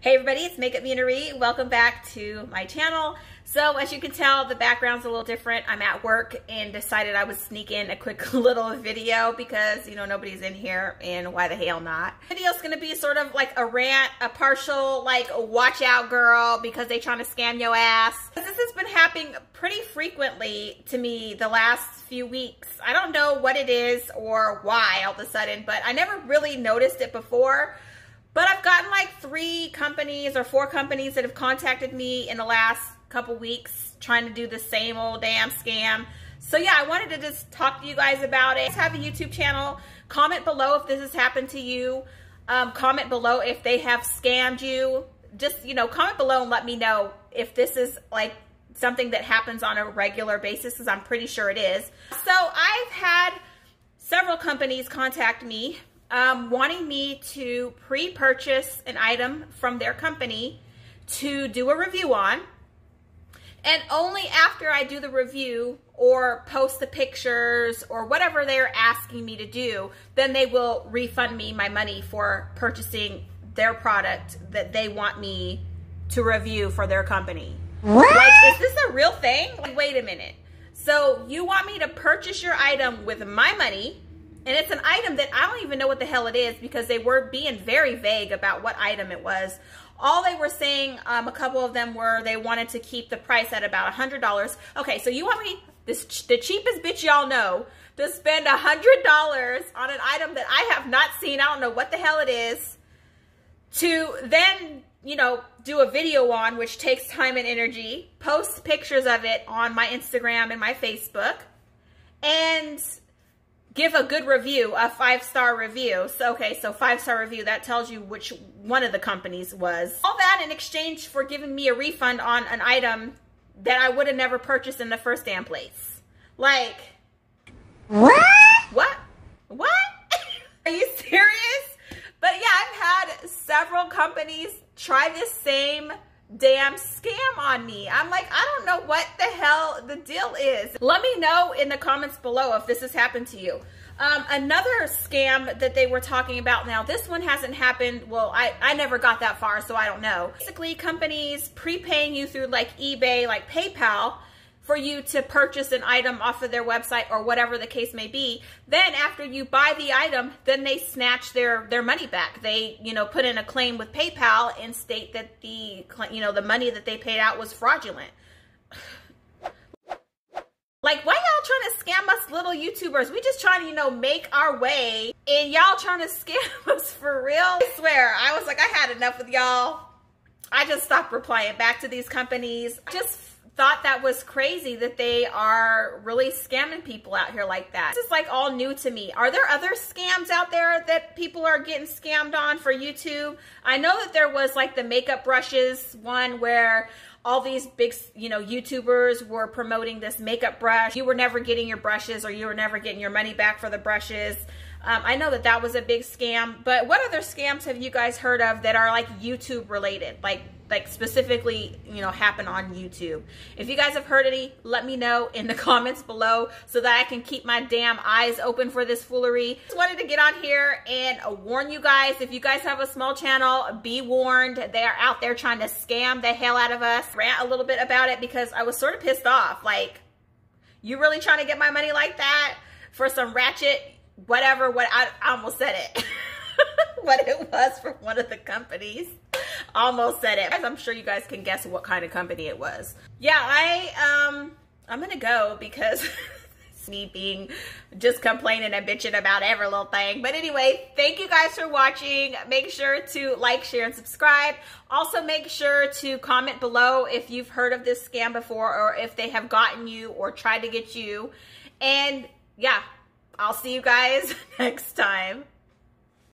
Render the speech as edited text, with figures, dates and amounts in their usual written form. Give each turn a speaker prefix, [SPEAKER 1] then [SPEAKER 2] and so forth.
[SPEAKER 1] Hey everybody, it's MakeupMenaree. Welcome back to my channel. So as you can tell, the background's a little different. I'm at work and decided I would sneak in a quick little video because, you know, nobody's in here and why the hell not. The video's gonna be sort of like a rant, a partial, like, watch out girl because they trying to scam your ass. This has been happening pretty frequently to me the last few weeks. I don't know what it is or why all of a sudden, but I never really noticed it before. But I've gotten like 3 companies or 4 companies that have contacted me in the last couple weeks trying to do the same old damn scam. So yeah, I wanted to just talk to you guys about it. I have a YouTube channel. Comment below if this has happened to you. Comment below if they have scammed you. Just, you know, comment below and let me know if this is like something that happens on a regular basis, because I'm pretty sure it is. So I've had several companies contact me wanting me to pre-purchase an item from their company to do a review on. And only after I do the review or post the pictures or whatever they're asking me to do, then they will refund me my money for purchasing their product that they want me to review for their company. What? Like, is this a real thing? Like, wait a minute. So you want me to purchase your item with my money, and it's an item that I don't even know what the hell it is because they were being very vague about what item it was. All they were saying, a couple of them were they wanted to keep the price at about $100. Okay, so you want me, the cheapest bitch y'all know, to spend $100 on an item that I have not seen, I don't know what the hell it is, to then, you know, do a video on, which takes time and energy, post pictures of it on my Instagram and my Facebook, and give a good review, a 5-star review. So, okay, so 5-star review, that tells you which one of the companies was. All that in exchange for giving me a refund on an item that I would have never purchased in the first damn place. Like, what? What? What? Are you serious? But yeah, I've had several companies try this same damn scam on me. I'm like, I don't know what the hell the deal is. Let me know in the comments below if this has happened to you. Another scam that they were talking about, now this one hasn't happened, well, I never got that far, so I don't know. Basically, companies prepaying you through like eBay, like PayPal, for you to purchase an item off of their website or whatever the case may be. Then after you buy the item, then they snatch their money back. They, you know, put in a claim with PayPal and state that the, you know, the money that they paid out was fraudulent. Like, why y'all trying to scam us little YouTubers? We just trying to, you know, make our way, and y'all trying to scam us for real? I swear, I was like, I had enough with y'all. I just stopped replying back to these companies. Just thought that was crazy that they are really scamming people out here like that. This is like all new to me. Are there other scams out there that people are getting scammed on for YouTube? I know that there was like the makeup brushes one where all these big, you know, YouTubers were promoting this makeup brush. You were never getting your brushes, or you were never getting your money back for the brushes. I know that that was a big scam, but what other scams have you guys heard of that are like YouTube related, like specifically, you know, happen on YouTube? If you guys have heard any, let me know in the comments below so that I can keep my damn eyes open for this foolery. Just wanted to get on here and warn you guys, if you guys have a small channel, be warned. They are out there trying to scam the hell out of us. Rant a little bit about it because I was sort of pissed off. Like, you really trying to get my money like that for some ratchet whatever, I almost said it. What it was from one of the companies. Almost said it. I'm sure you guys can guess what kind of company it was. Yeah, I'm gonna go because it's me being just complaining and bitching about every little thing. But anyway, thank you guys for watching. Make sure to like, share, and subscribe. Also, make sure to comment below if you've heard of this scam before, or if they have gotten you or tried to get you. And yeah, I'll see you guys next time.